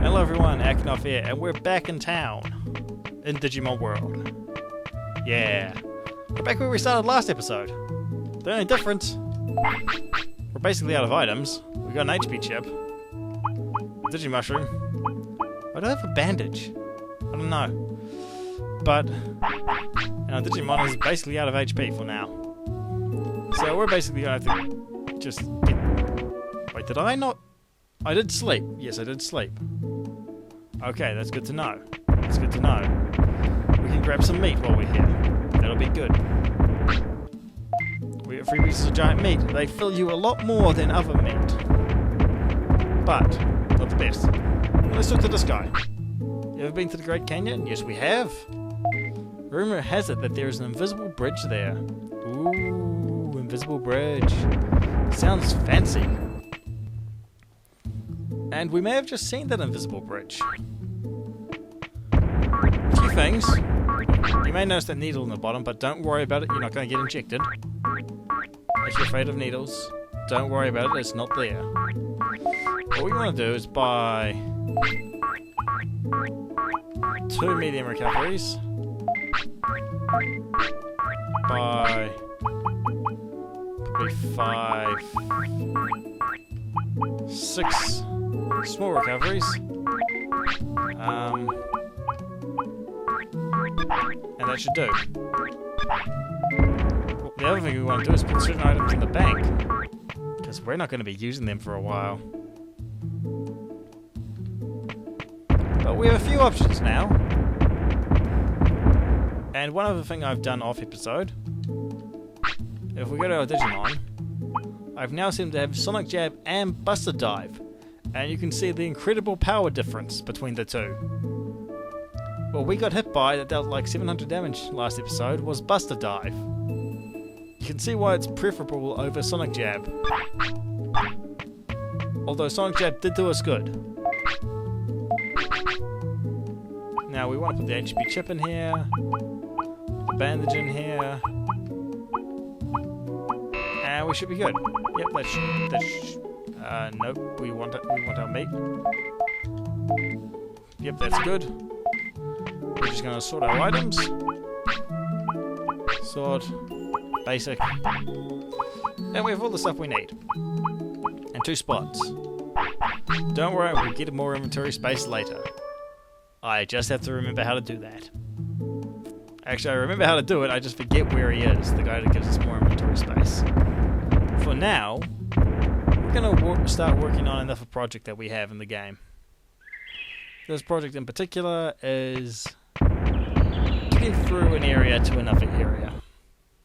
Hello everyone, Akinoff here, and we're back in town. In Digimon World. Yeah. We're back where we started last episode. The only difference, we're basically out of items. We got an HP chip. Digimushroom. Why do I have a bandage? I don't know. But, our Digimon is basically out of HP for now. So we're basically going to have to just get... Wait, did I not... I did sleep. Yes, I did sleep. Okay, that's good to know. That's good to know. We can grab some meat while we're here. That'll be good. We get 3 pieces of giant meat. They fill you a lot more than other meat. But, not the best. Let's look to the sky. You ever been to the Great Canyon? Yes, we have. Rumor has it that there is an invisible bridge there. Ooh, invisible bridge. Sounds fancy. And we may have just seen that invisible bridge. A few things. You may notice that needle in the bottom, but don't worry about it, you're not going to get injected. If you're afraid of needles, don't worry about it, it's not there. What we want to do is buy 2 medium recoveries. Buy probably 6 small recoveries. And that should do. The other thing we want to do is put certain items in the bank, because we're not going to be using them for a while. But we have a few options now. And one other thing I've done off episode, if we go to our Digimon, I've now seemed to have Sonic Jab and Buster Dive, and you can see the incredible power difference between the two. What we got hit by that dealt like 700 damage last episode was Buster Dive. You can see why it's preferable over Sonic Jab. Although Sonic Jab did do us good. Now we want to put the HP chip in here, the bandage in here, and we should be good. Yep, nope, we want our meat. Yep, that's good. We're just going to sort our items. Sort. Basic. And we have all the stuff we need. And 2 spots. Don't worry, we'll get more inventory space later. I just have to remember how to do that. Actually, I remember how to do it, I just forget where he is, the guy that gives us more inventory space. For now, we're going to start working on another project that we have in the game. This project in particular is getting through an area to another area.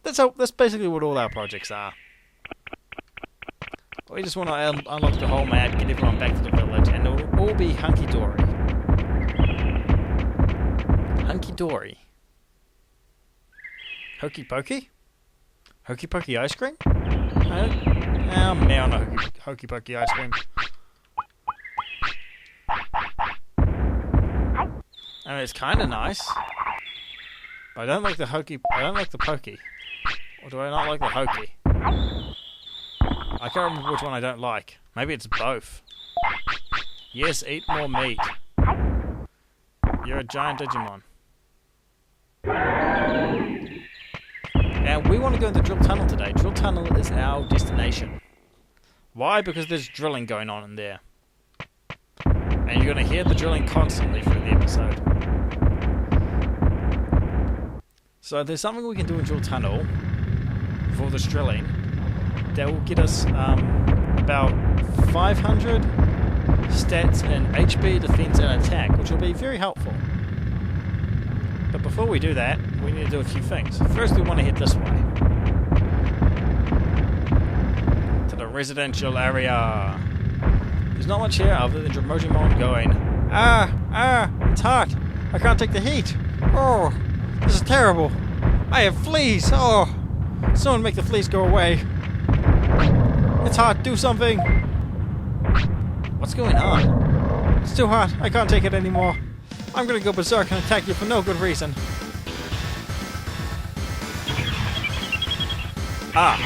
That's basically what all our projects are. We just want to unlock the whole map, get everyone back to the village, and it'll all be hunky-dory. Hunky-dory. Hokey pokey? Hokey pokey ice cream? I'm on a hokey pokey ice cream. I mean, it's kind of nice. But I don't like the pokey. Or do I not like the hokey? I can't remember which one I don't like. Maybe it's both. Yes, eat more meat. You're a giant Digimon. And we want to go into Drill Tunnel today. Drill Tunnel is our destination. Why? Because there's drilling going on in there. And you're going to hear the drilling constantly through the episode. So there's something we can do in Drill Tunnel for this drilling that will get us about 500 stats in HP, defense, and attack, which will be very helpful. But before we do that, we need to do a few things. First, we want to head this way. To the residential area. There's not much here other than Meramon going, it's hot. I can't take the heat. Oh, this is terrible. I have fleas. Oh, someone make the fleas go away. It's hot. Do something. What's going on? It's too hot. I can't take it anymore. I'm gonna go berserk and attack you for no good reason. Now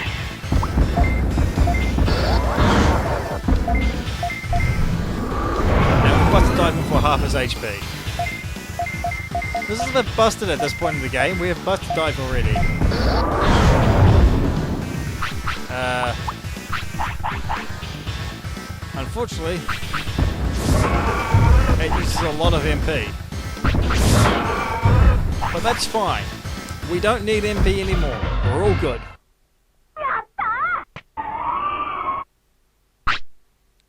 Busted died before half his HP. This is a bit busted at this point in the game. We have busted dive already. Unfortunately, it uses a lot of MP. But that's fine. We don't need MP anymore. We're all good.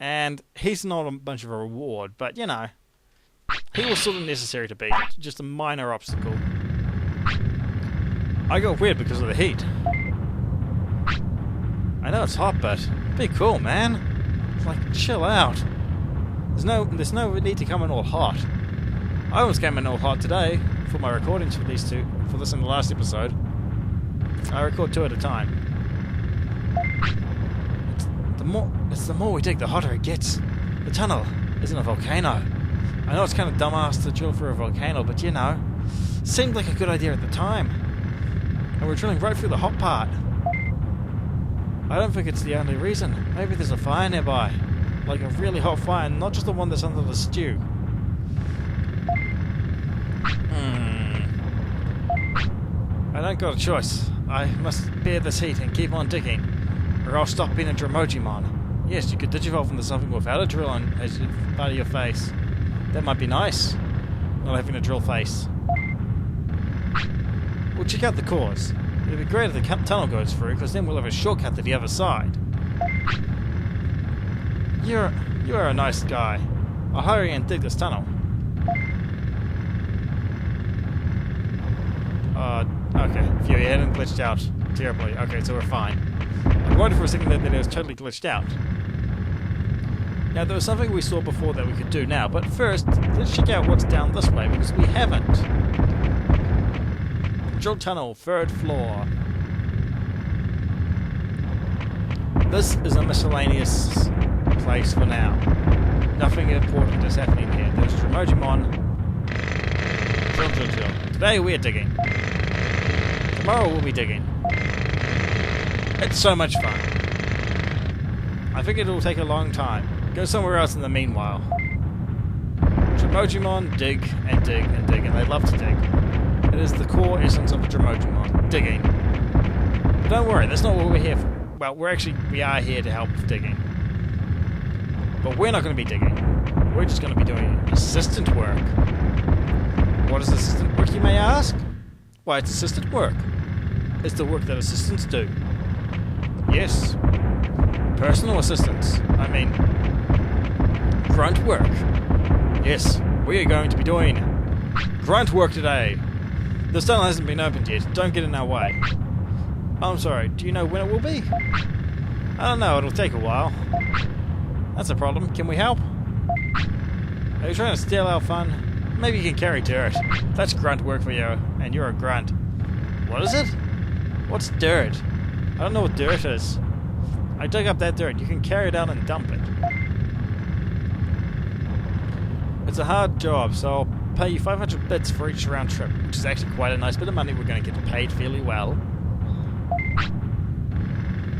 And he's not a bunch of a reward, but you know, he was sort of necessary to beat. Just a minor obstacle. I got weird because of the heat. I know it's hot, but be cool, man. It's like, chill out. There's no need to come in all hot. I almost came in all hot today for my recordings for these two, for this and the last episode. I record 2 at a time. The more we dig, the hotter it gets. The tunnel isn't a volcano. I know it's kind of dumbass to drill for a volcano, but you know, seemed like a good idea at the time. And we're drilling right through the hot part. I don't think it's the only reason. Maybe there's a fire nearby. Like a really hot fire, not just the one that's under the stew. I don't got a choice. I must bear this heat and keep on digging, or I'll stop being a Digimon. Yes, you could digivolve into something without a drill on as part of your face. That might be nice, not having a drill face. We'll check out the cause. It'd be great if the tunnel goes through, because then we'll have a shortcut to the other side. You are a nice guy. I'll hurry and dig this tunnel. Okay. Phew, you hadn't glitched out terribly. Okay, so we're fine. I worried for a second that it was totally glitched out. Now, there was something we saw before that we could do now, but first, let's check out what's down this way, because we haven't. Drill tunnel, 3rd floor. This is a miscellaneous place for now. Nothing important is happening here. There's Digimon. Drill. Today we're digging. Tomorrow we'll be digging. It's so much fun. I think it'll take a long time. Go somewhere else in the meanwhile. Digimon dig and dig and dig, and they love to dig. It is the core essence of a Digimon, digging. But don't worry, that's not what we're here for. Well, we are here to help with digging. But we're not going to be digging. We're just going to be doing assistant work. What is assistant work, you may ask? Why, it's assistant work. It's the work that assistants do. Yes. Personal assistants. I mean, grunt work. Yes, we are going to be doing grunt work today. The tunnel hasn't been opened yet. Don't get in our way. I'm sorry, do you know when it will be? I don't know, it'll take a while. That's a problem. Can we help? Are you trying to steal our fun? Maybe you can carry dirt. That's grunt work for you, and you're a grunt. What is it? What's dirt? I don't know what dirt is. I dug up that dirt. You can carry it out and dump it. It's a hard job, so I'll pay you 500 bits for each round trip, which is actually quite a nice bit of money. We're going to get paid fairly well.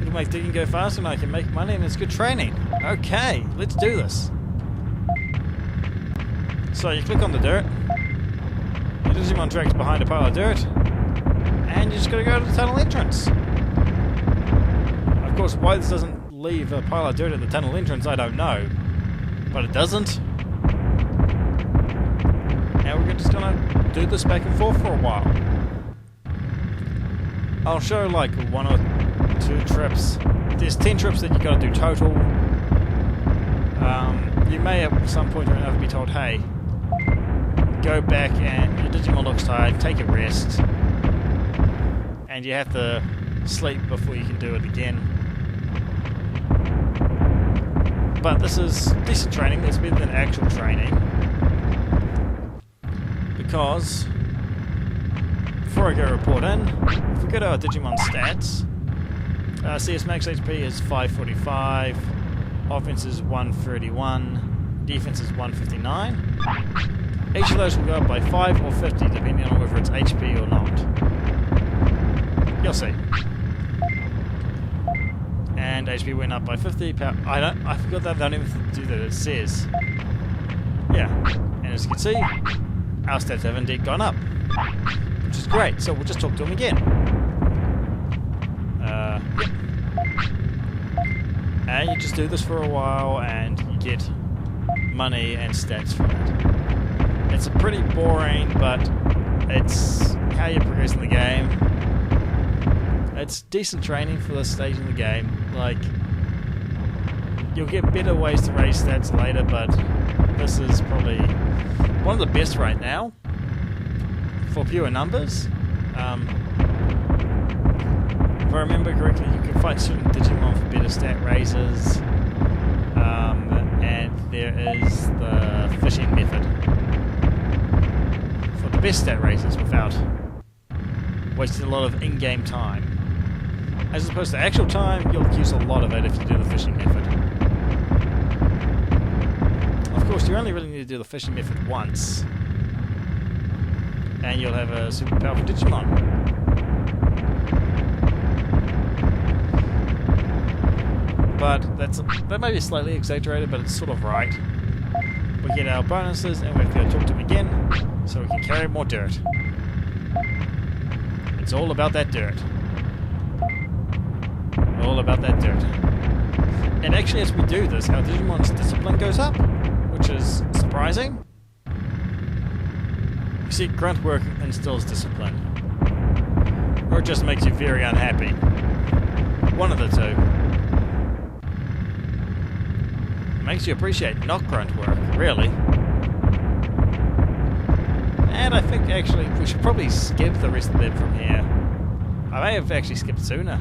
It'll make digging go faster and I can make money, and it's good training. Okay, let's do this. So you click on the dirt. Your Digimon tracks behind a pile of dirt. And you just gotta go to the tunnel entrance. Of course, why this doesn't leave a pile of dirt at the tunnel entrance, I don't know. But it doesn't. Now we're just gonna do this back and forth for a while. I'll show like 1 or 2 trips. There's 10 trips that you gotta do total. You may at some point or another be told, hey, go back and your Digimon looks tired, take a rest. And you have to sleep before you can do it again. But this is decent training. It's better than actual training. Because, before I go report in, if we go to our Digimon stats, CS max HP is 545, offense is 131, defense is 159. Each of those will go up by 5 or 50 depending on whether it's HP or not. You'll see. And HP went up by 50. I forgot that. They don't even do that. It says. yeah, and as you can see, our stats have indeed gone up, which is great. So we'll just talk to him again. Yep. And you just do this for a while, and you get money and stats from it. It's pretty boring, but it's how you progress in the game. It's decent training for this stage in the game. Like, you'll get better ways to raise stats later, but this is probably one of the best right now for pure numbers. If I remember correctly, you can fight certain Digimon for better stat raises, and there is the fishing method for the best stat raises without wasting a lot of in-game time. As opposed to actual time, you'll use a lot of it if you do the fishing method. Of course, you only really need to do the fishing method once, and you'll have a super powerful Digimon. But that may be slightly exaggerated, but it's sort of right. We get our bonuses, and we have to go talk to him again, so we can carry more dirt. It's all about that dirt. All about that dirt. And actually, as we do this, our Digimon's discipline goes up, which is surprising. You see, grunt work instills discipline, or it just makes you very unhappy. One of the two. Makes you appreciate not grunt work, really. And I think actually we should probably skip the rest of them from here. I may have actually skipped sooner.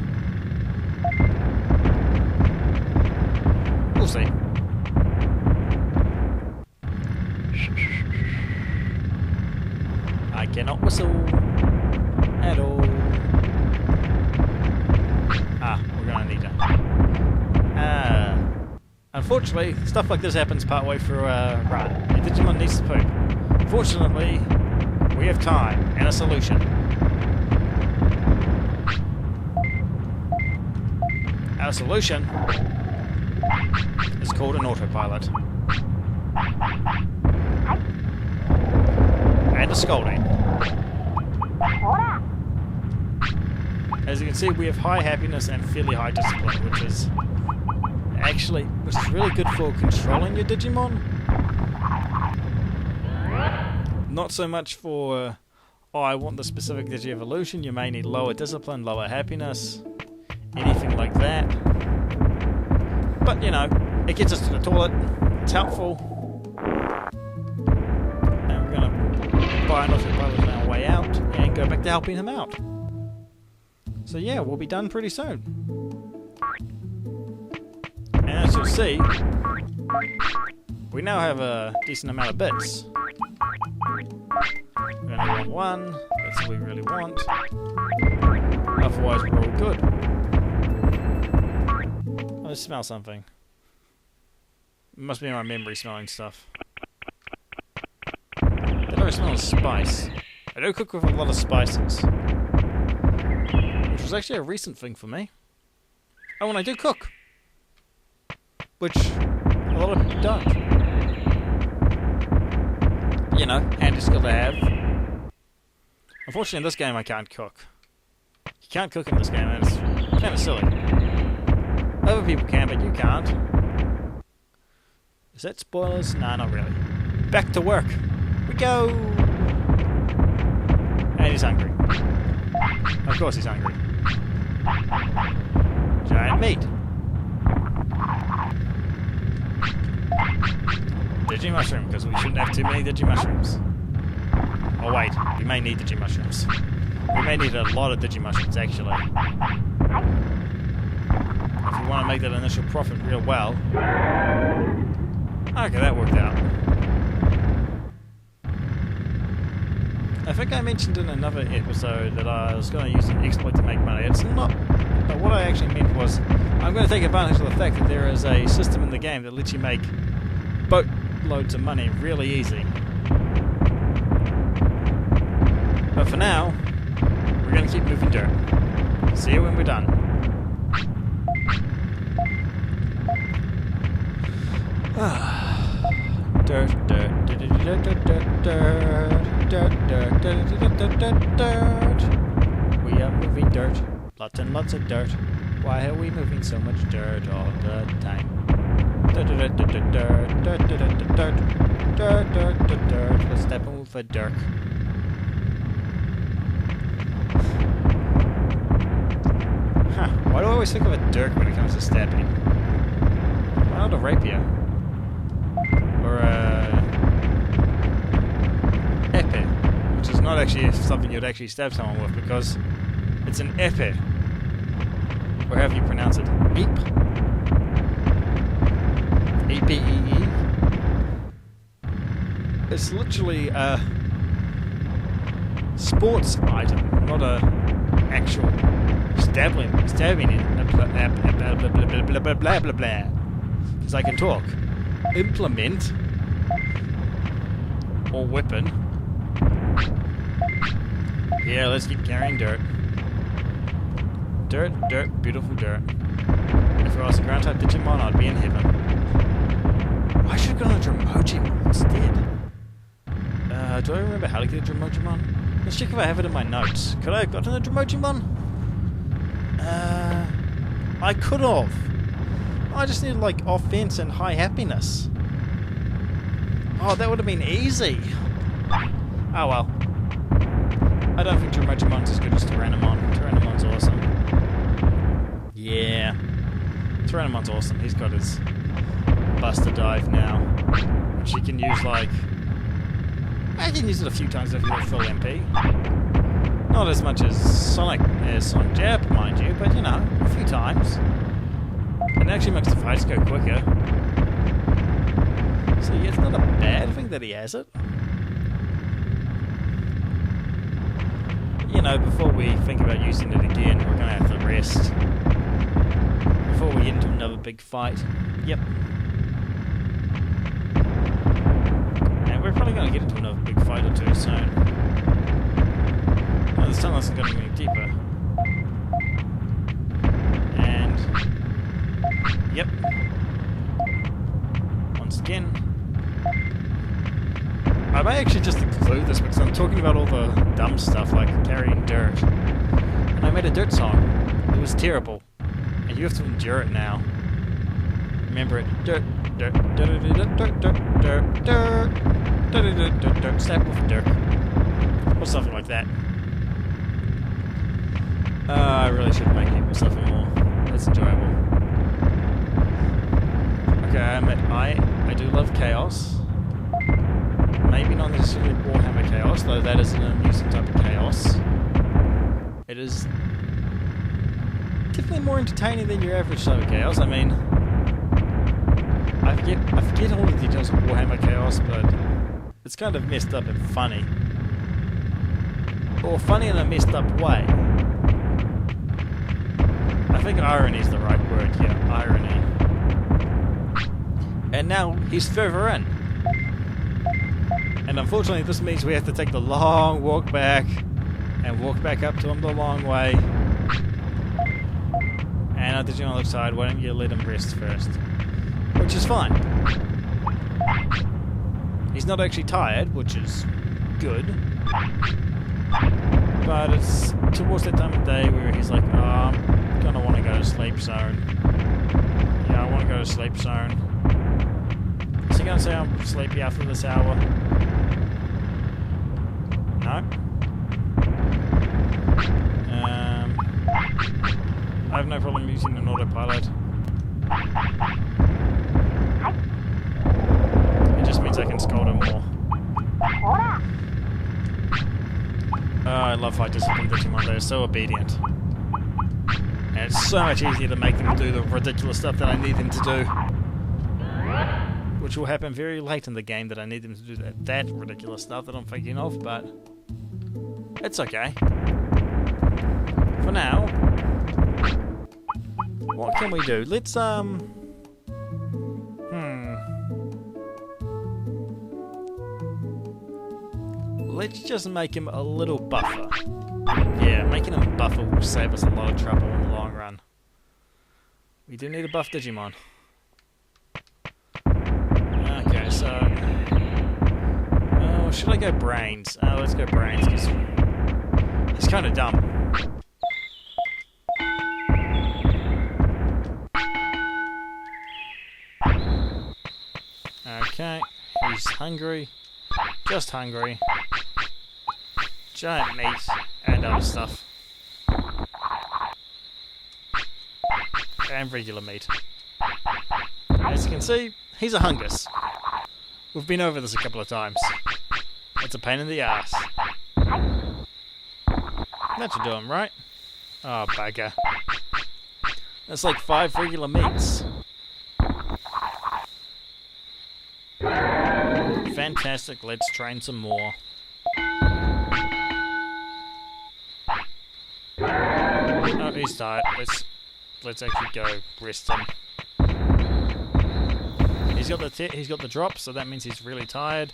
We'll see. I cannot whistle at all. We're gonna need to. Unfortunately, stuff like this happens partway through a run. Your Digimon needs to poop. Fortunately, we have time and a solution. Our solution is called an autopilot. And a scolding. As you can see, we have high happiness and fairly high discipline, which is really good for controlling your Digimon. Not so much for, I want the specific Digi-evolution. You may need lower discipline, lower happiness, anything like that. But, you know, it gets us to the toilet. It's helpful. And we're going to buy an autopilot on our way out and go back to helping him out. So yeah, we'll be done pretty soon. And as you'll see, we now have a decent amount of bits. We only want one, that's what we really want. Otherwise we're all good. I smell something. It must be my memory smelling stuff. I don't smell spice. I do cook with a lot of spices. Which was actually a recent thing for me. Oh, and I do cook. Which a lot of people don't. You know, handy skill to have. Unfortunately in this game I can't cook. You can't cook in this game, and it's kind of silly. Other people can, but you can't. Is that spoilers? Nah, not really. Back to work. We go! And he's hungry. Of course he's hungry. Giant meat. Digi-mushroom, because we shouldn't have too many Digi-mushrooms. Oh wait, we may need Digi-mushrooms. We may need a lot of Digi-mushrooms, actually. If we want to make that initial profit real well. Okay, that worked out. I think I mentioned in another episode that I was going to use an exploit to make money. It's not, but what I actually meant was I'm going to take advantage of the fact that there is a system in the game that lets you make boatloads of money really easy. But for now, we're going to keep moving dirt. See you when we're done. Dirt, dirt, dirt. We are moving dirt. Lots and lots of dirt. Why are we moving so much dirt all the time? Dirt. Let's step and move for dirt. Huh. Why do I always think of a dirk when it comes to stabbing? Why not a rapier? Or a epee, which is not actually something you'd actually stab someone with because it's an epee. Or however you pronounce it. Eep. E-P-E-E. It's literally a sports item, not a actual stabbing in blah blah blah. Because I can talk. Implement or weapon. Yeah, let's keep carrying dirt. Dirt, beautiful dirt. If I was a ground type Digimon, I'd be in heaven. I should have gone a Digimon instead. Do I remember how to get a Digimon? Let's check if I have it in my notes. Could I have gotten a Digimon? I could have. I just needed like offense and high happiness. Oh, that would have been easy. Oh well. I don't think Digimon's as good as Meramon. Meramon's awesome. Yeah. Meramon's awesome. He's got his Buster Dive now, which he can use like... I can use it a few times if you're full MP. Not as much as Sonic Jab, mind you, but you know, a few times. It actually makes the fights go quicker. So yeah, it's not a bad thing that he has it. You know, before we think about using it again, we're going to have to rest. Before we get into another big fight. Yep. And we're probably going to get into another big fight or two soon. Oh, this tunnel isn't going to be any deeper. And... Yep. Once again. I may actually just include this because I'm talking about all the dumb stuff like carrying dirt. And I made a dirt song. It was terrible. And you have to endure it now. Remember it. Dirt, dirt, dirt, dirt, dirt, dirt, dirt, dirt, dirt, dirt, step with dirt. Or something like that. I really should make people suffer more. It's enjoyable. Okay, I admit, I do love chaos. Maybe not necessarily Warhammer Chaos, though that is an amusing type of chaos. It is definitely more entertaining than your average type of chaos. I mean, I forget all the details of Warhammer Chaos, but it's kind of messed up and funny. Or funny in a messed up way. I think irony is the right word here. Irony. And now he's further in. And unfortunately this means we have to take the long walk back and walk back up to him the long way. And our Digimon looks tired, why don't you let him rest first? Which is fine. He's not actually tired, which is good. But it's towards that time of day where he's like, oh, I'm gonna want to go to sleep zone. Yeah, I want to go to sleep zone. Is he gonna say I'm sleepy after this hour? No. I have no problem using an autopilot. It just means I can scold him more. I love fight discipline Digimon, they're so obedient. And it's so much easier to make them do the ridiculous stuff that I need them to do. Which will happen very late in the game that I need them to do that ridiculous stuff that I'm thinking of, but it's okay. For now, what can we do? Let's, let's just make him a little buffer. Yeah, making him a buffer will save us a lot of trouble in the long run. We do need a buff Digimon. Okay, so should I go brains? Let's go brains, because he's kind of dumb. Okay, he's hungry. Just hungry. Giant meat and other stuff. And regular meat. As you can see, he's a hungus. We've been over this a couple of times. It's a pain in the ass. That should do him, right? Oh, bugger. That's like 5 regular meats. Fantastic, let's train some more. Oh, he's tired. Let's actually go rest him. He's got the drop, so that means he's really tired.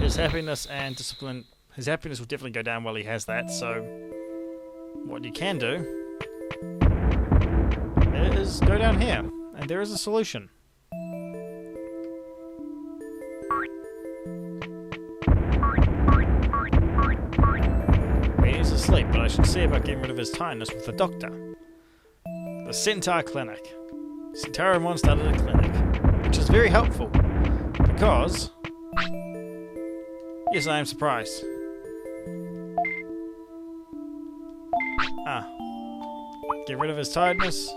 His happiness and discipline, his happiness will definitely go down while he has that, so what you can do is go down here, and there is a solution. He's asleep, but I should see about getting rid of his tiredness with the doctor. The Centaur Clinic. Meramon started a clinic, which is very helpful, because... Yes, I am surprised. Get rid of his tiredness.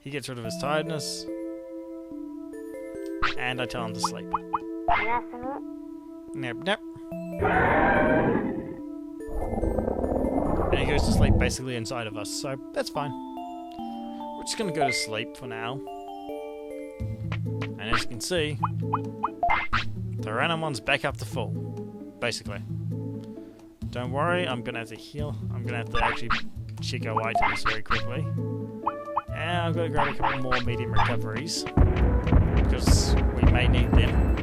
He gets rid of his tiredness. And I tell him to sleep. Nip, nip. And he goes to sleep basically inside of us, so that's fine. We're just going to go to sleep for now. And as you can see, the Meramon's back up to full, basically. Don't worry, I'm going to have to heal. I'm going to have to actually check our items very quickly. And I'm going to grab a couple more medium recoveries, because we may need them.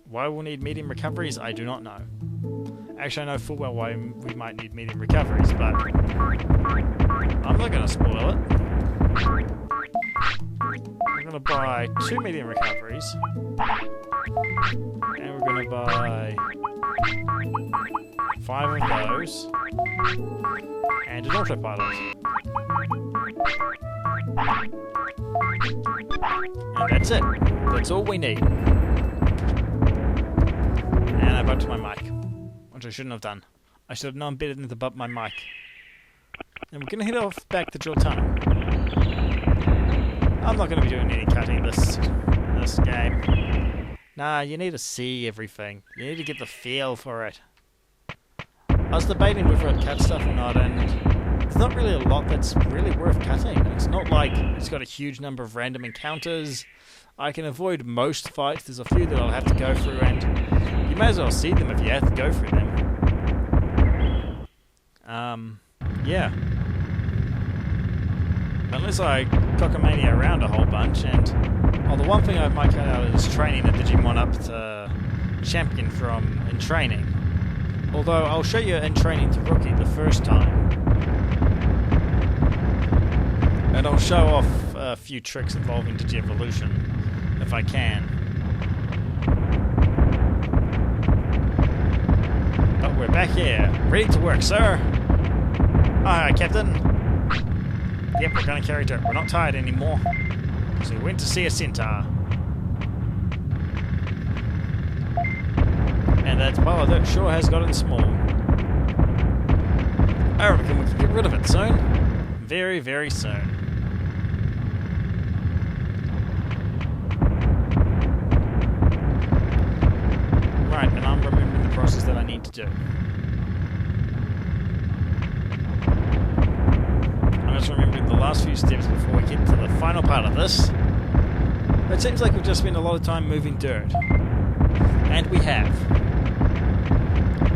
Why we'll need medium recoveries, I do not know. Actually, I know full well why we might need medium recoveries, but I'm not going to spoil it. We're going to buy 2 medium recoveries, and we're going to buy 5 of those, and an autopilot. And that's it. That's all we need. And I bumped my mic, which I shouldn't have done. I should have known better than to bump my mic. And we're going to head off back to Drill Tunnel. I'm not going to be doing any cutting this game. Nah, you need to see everything. You need to get the feel for it. I was debating whether I'd cut stuff or not, and there's not really a lot that's really worth cutting. It's not like it's got a huge number of random encounters. I can avoid most fights. There's a few that I'll have to go through, and you may as well see them if you have to go through them. Yeah. Unless I cockamania around a whole bunch, and... well, the one thing I might cut out is training the Digimon up to champion from in training. Although, I'll show you in training to rookie the first time. And I'll show off a few tricks involving Digi-evolution, if I can. But we're back here, ready to work, sir! Aye, Captain! Yep, we're gonna carry dirt. We're not tired anymore. So we went to see a centaur. And that pile of dirt sure has gotten small. I reckon we can get rid of it soon. Very, very soon. Right, and I'm remembering the process that I need to do. I'm just remembering the last few steps before we get to the final part of this. It seems like we've just spent a lot of time moving dirt. And we have.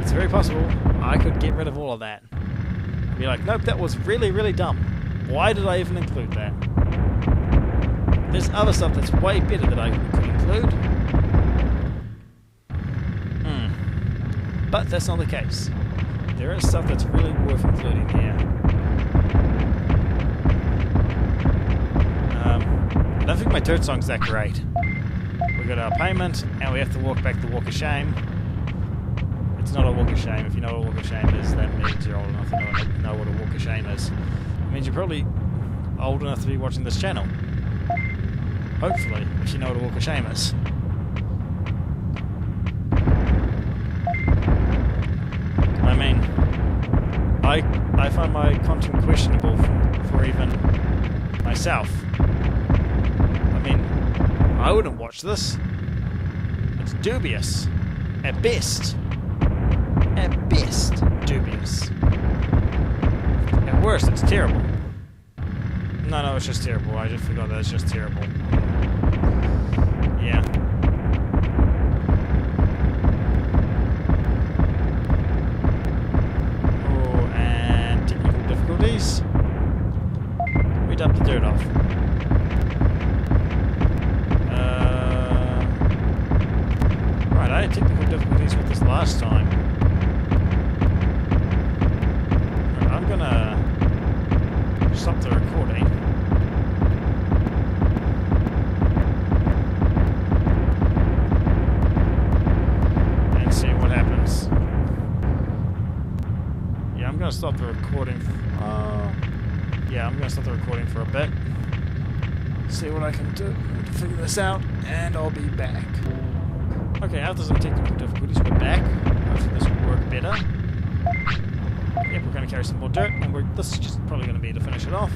It's very possible I could get rid of all of that. And be like, nope, that was really, really dumb. Why did I even include that? There's other stuff that's way better that I could include. But that's not the case. There is stuff that's really worth including here. I don't think my dirt song's that great. We got our payment, and we have to walk back the walk of shame. It's not a walk of shame. If you know what a walk of shame is, that means you're old enough to know what a walk of shame is. It means you're probably old enough to be watching this channel. Hopefully, if you know what a walk of shame is. I mean, I find my content questionable for even myself. I mean, I wouldn't watch this. It's dubious. At best. At best, dubious. At worst, it's terrible. No, it's just terrible. I just forgot that it's just terrible. Yeah. Oh, and technical difficulties. We dumped the dirt off. Right, I had technical difficulties with this last time. Right, I'm gonna stop the recording. I'm gonna stop the recording. Yeah, I'm gonna stop the recording for a bit. See what I can do to figure this out, and I'll be back. Okay, after some technical difficulties, we're back. Hopefully this will work better. Yep, we're gonna carry some more dirt, and this is just probably gonna be to finish it off.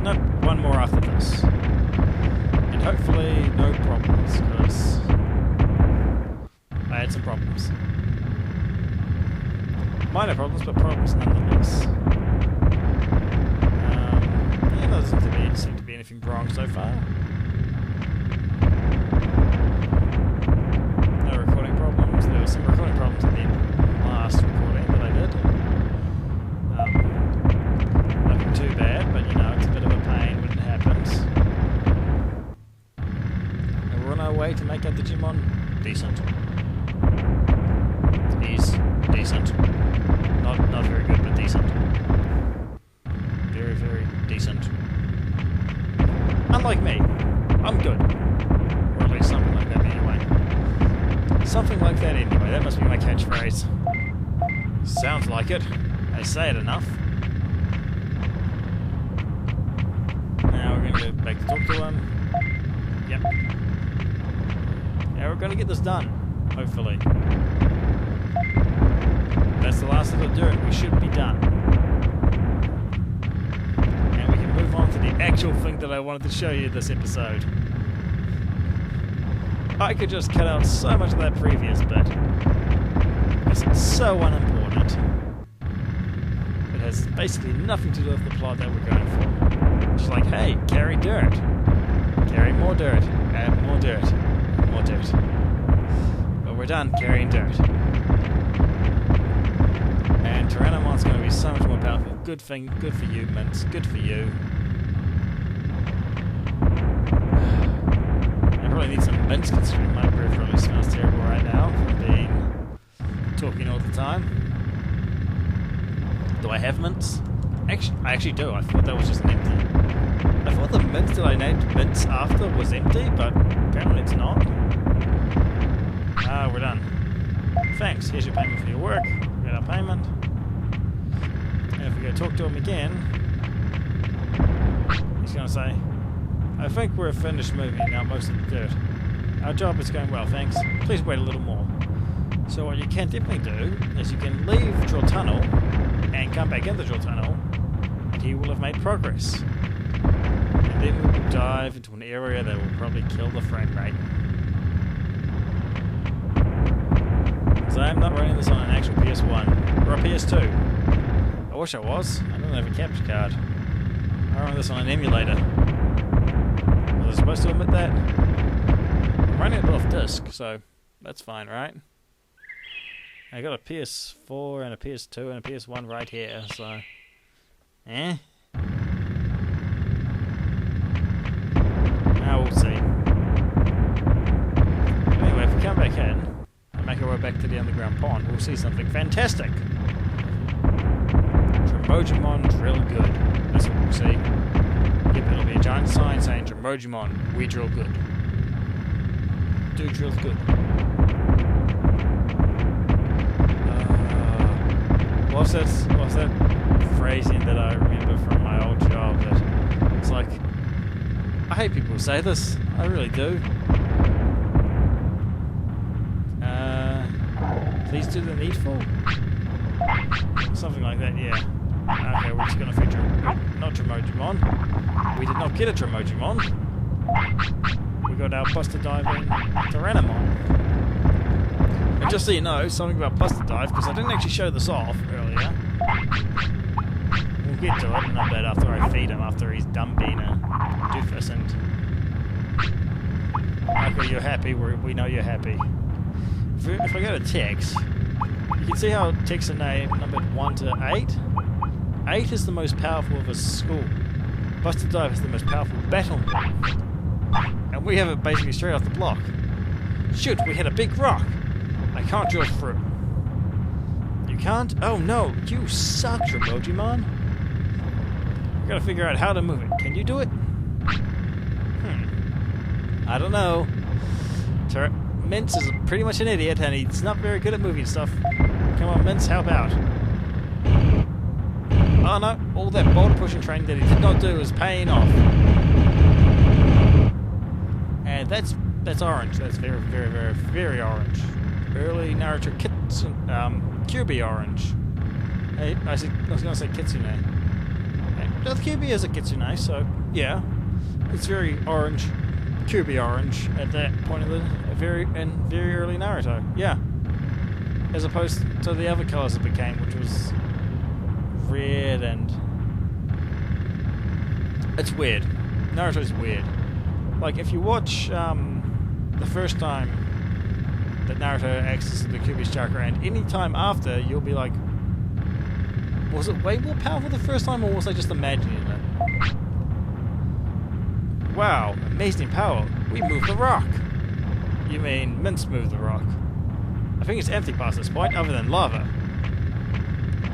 Nope, one more after this. And hopefully no problems, because I had some problems. Minor problems, but problems nonetheless. Yeah, there doesn't seem to be anything wrong so far. No recording problems. There were some recording problems at the end of the last recording that I did. Nothing too bad, but you know, it's a bit of a pain when it happens. And we're on our way to make our Digimon decent. He's decent. Not very good, but decent. Very, very decent. Unlike me, I'm good. Or at least something like that anyway. Something like that anyway, that must be my catchphrase. Sounds like it. I say it enough. Now we're gonna go back to talk to him. Yep. Now we're gonna get this done, hopefully. That's the last of the dirt. We should be done. And we can move on to the actual thing that I wanted to show you this episode. I could just cut out so much of that previous bit, because it's so unimportant. It has basically nothing to do with the plot that we're going for. It's like, hey, carry dirt. Carry more dirt. Add more dirt. More dirt. But we're done carrying dirt. And Meramon going to be so much more powerful. Good for you, Mints. Good for you. I probably need some mints considering my breath really smells terrible right now from talking all the time. Do I have mints? I actually do. I thought that was just an empty. I thought the mints that I named mints after was empty, but apparently it's not. Ah, we're done. Thanks. Here's your payment for your work. We got our payment. And if we go talk to him again, he's going to say, I think we're finished moving now most of the dirt. Our job is going well, thanks. Please wait a little more. So what you can definitely do is you can leave Drill Tunnel and come back in the Drill Tunnel, and he will have made progress. And then we will dive into an area that will probably kill the frame rate. Because I'm not running this on an actual PS1 or a PS2. I wish I was. I don't have a capture card. I run this on an emulator. Was I supposed to admit that? I'm running it off disc, so that's fine, right? I got a PS4 and a PS2 and a PS1 right here, so... Now we'll see. Anyway, if we come back in and make our way back to the underground pond, we'll see something fantastic. Digimon drill good. That's what we'll see. Yep, it'll be a giant sign saying Digimon, we drill good. Do drills good. What's that phrasing that I remember from my old job that it's like, I hate people who say this, I really do. Please do the needful? Something like that, yeah. Okay, we're just gonna feature not Tremojimon. We did not get a Tremojimon. We got our Buster Diving Meramon. And just so you know, something about Buster Dive, because I didn't actually show this off earlier. We'll get to it in a bit after I feed him, after he's done being a doofus. And okay, you're happy, we know you're happy. If I go to text, you can see how texts are numbered 1 to 8. 8 is the most powerful of a school. Buster Dive is the most powerful battle move. And we have it basically straight off the block. Shoot, we hit a big rock. I can't drill through. You can't? Oh no, you suck, Tremojimon. We gotta figure out how to move it. Can you do it? I don't know. Mince is pretty much an idiot, and he's not very good at moving stuff. Come on, Mince, help out. Oh no, all that boulder pushing training that he did not do is paying off. And that's orange. That's very, very, very, very orange. Early Naruto Kyuubi orange. Hey, I was going to say Kitsune. Hey, Kyuubi is a Kitsune, so yeah. It's very orange. Kyuubi orange at that point of the very early Naruto. Yeah. As opposed to the other colours it became, which was red and... It's weird. Naruto's weird. Like, if you watch the first time that Naruto accesses the Kyuubi's chakra, and any time after, you'll be like, was it way more powerful the first time, or was I just imagining it? Wow, amazing power. We moved the rock. You mean Mince moved the rock. I think it's empty past this point, other than lava.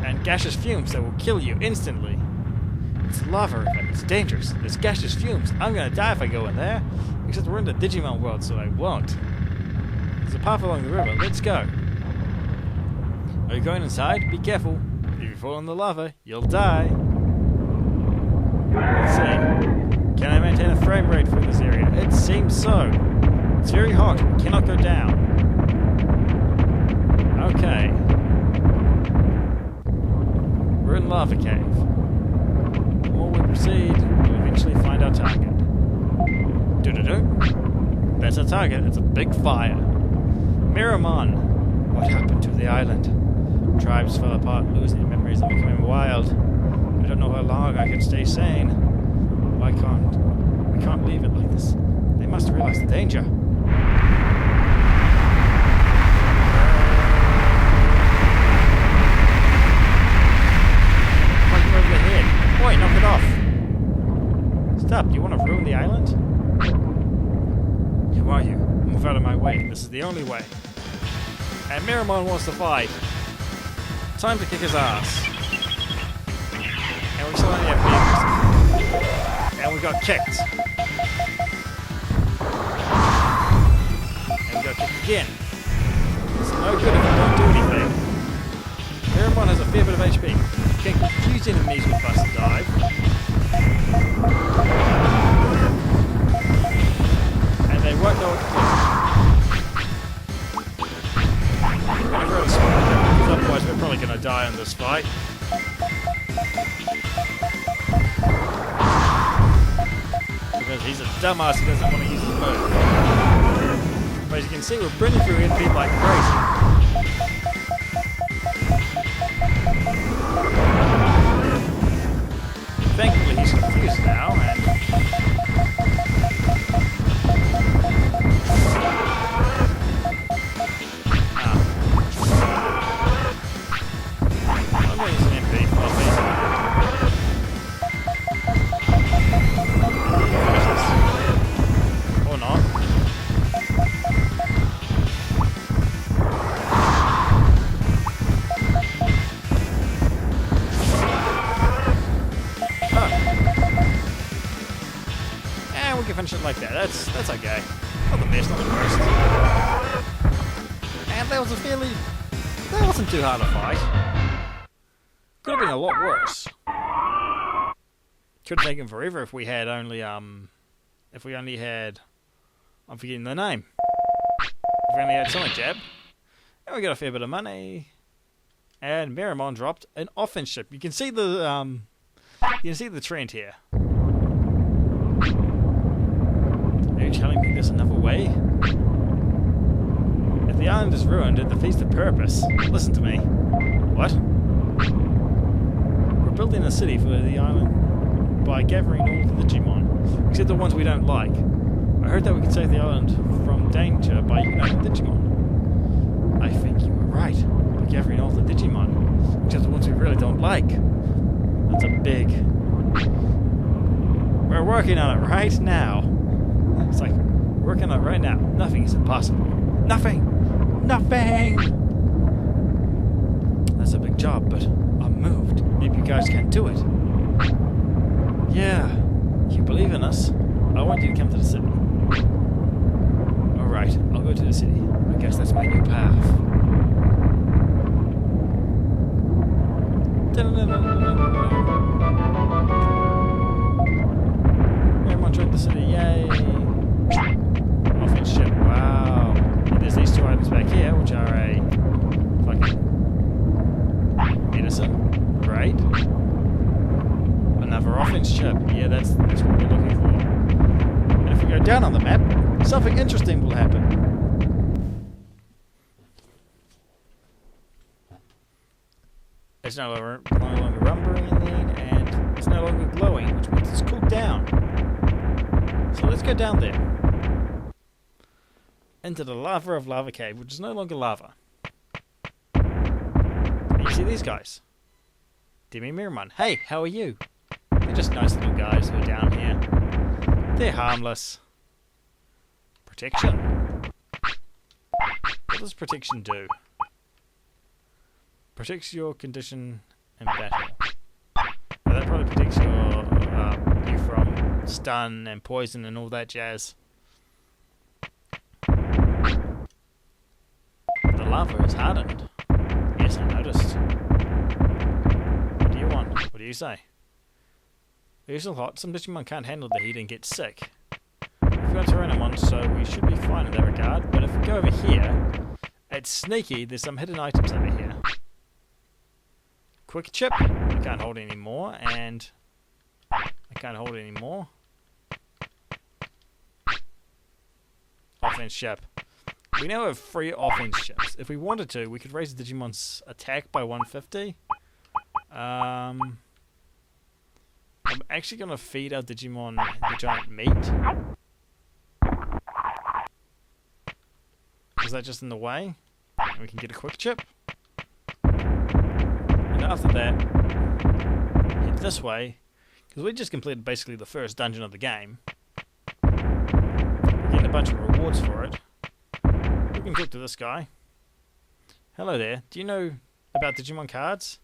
And gaseous fumes that will kill you instantly. It's lava, and it's dangerous. There's gaseous fumes. I'm gonna die if I go in there. Except we're in the Digimon world, so I won't. There's a path along the river. Let's go. Are you going inside? Be careful. If you fall in the lava, you'll die. Let's see. Can I maintain a frame rate through this area? It seems so. It's very hot. We cannot go down. Okay. We're in Lava Cave. The more we proceed, we'll eventually find our target. Do-do-do. That's our target. It's a big fire. Meramon. What happened to the island? Tribes fell apart, losing their memories and becoming wild. I don't know how long I can stay sane. Why can't? We can't leave it like this. They must realize the danger. Boy, knock it off. Stop, do you want to ruin the island? Who are you? Move out of my way. This is the only way. And Meramon wants to fight. Time to kick his ass. And we still only have vehicles. And we got kicked. And we got kicked again. It's no good if we don't do anything. Meramon has a fair bit of HP. Can confuse enemies with Buster Dive. And they won't know what to do. I'm going to throw a sword, because otherwise we're probably going to die in this fight. Because he's a dumbass who doesn't want to use his move. But as you can see, we're burning through NP like crazy. Thankfully he's confused now, and... I'm going to use an MP, obviously. Finish this. Or not. we can finish it like that. That's okay. Not the best, not the worst. And that wasn't too hard to fight. Could have been a lot worse. Could have taken forever if we had only I'm forgetting the name. If we only had Sonic Jab. And we got a fair bit of money. And Meramon dropped an offense ship. You can see the trend here. Are you telling me there's another way? If the island is ruined, it defeats the purpose. Listen to me. What? We're building a city for the island by gathering all the Digimon, except the ones we don't like. I heard that we could save the island from danger by uniting Digimon. I think you were right. By gathering all the Digimon, except the ones we really don't like. That's a big... We're working on it right now. It's like, working on it right now. Nothing is impossible. Nothing! Nothing! That's a big job, but I'm moved. Maybe you guys can do it. Yeah, you believe in us. I want you to come to the city. Alright, I'll go to the city. I guess that's my new path. Meramon joined the city, yay! Offense ship, wow. And there's these two items back here, which are a fucking medicine. Great. Another offense ship. Yeah, that's what we're looking for. And if we go down on the map, something interesting will happen. It's no longer rumbling and it's no longer glowing, which means it's cooled down. So let's go down there. Into the lava of Lava Cave, which is no longer lava. And you see these guys. Demi Meramon. Hey, how are you? They're just nice little guys who are down here. They're harmless. Protection. What does protection do? Protects your condition in battle. Now that probably protects you from stun and poison and all that jazz. The lava is hardened. Yes, I noticed. What do you want? What do you say? You're still hot. Some Digimon can't handle the heat and get sick. We've got Meramon, so we should be fine in that regard. But if we go over here, it's sneaky. There's some hidden items over here. Quick chip. I can't hold any more, and I can't hold any more. Offense ship. We now have 3 offense ships. If we wanted to, we could raise Digimon's attack by 150. I'm actually going to feed our Digimon the giant meat. Is that just in the way? And we can get a quick chip. And after that, head this way. Because we just completed basically the first dungeon of the game. We're getting a bunch of rewards for it. We can talk to this guy. Hello there. Do you know about Digimon cards?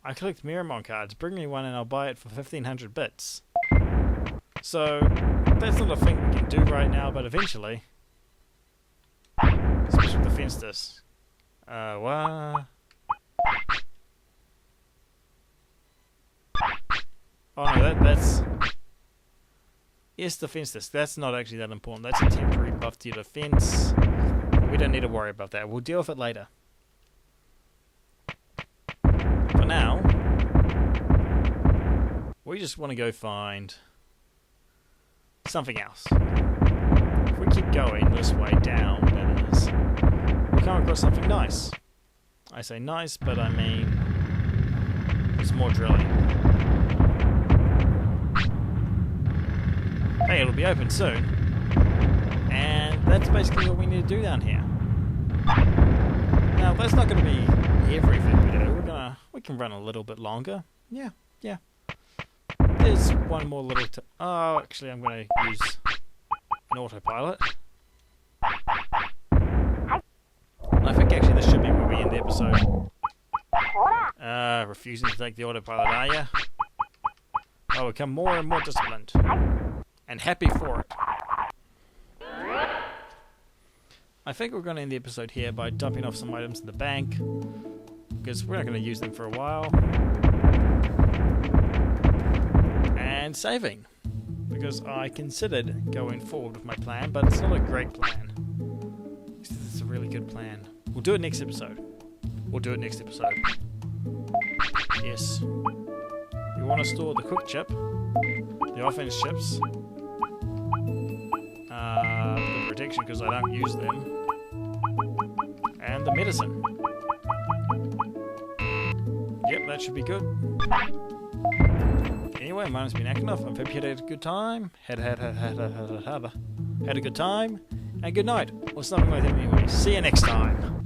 I collect Meramon cards. Bring me one and I'll buy it for 1500 bits. So, that's not a thing we can do right now, but eventually. Especially with the fence this. What? Oh no, that's... Yes, the fence disc. That's not actually that important. That's a temporary buff to your defense. We don't need to worry about that. We'll deal with it later. For now, we just want to go find something else. If we keep going this way down, that is, we'll come across something nice. I say nice, but I mean there's more drilling. Hey, it'll be open soon. And that's basically what we need to do down here. Now, that's not going to be everything we do. We can run a little bit longer. Yeah. There's one more little... Oh, actually, I'm going to use an autopilot. I think actually this should be where we end the episode. Refusing to take the autopilot, are ya? I'll become more and more disciplined. And happy for it. I think we're going to end the episode here by dumping off some items in the bank, because we're not going to use them for a while. And saving, because I considered going forward with my plan, but it's not a great plan. It's a really good plan. We'll do it next episode. Yes. We want to store the quick chip, the offense chips, the protection because I don't use them, and the medicine. Yep, that should be good. Anyway, mine's been acting off. I hope you had a good time. Had a good time, and good night. Or something like that anyway. See you next time.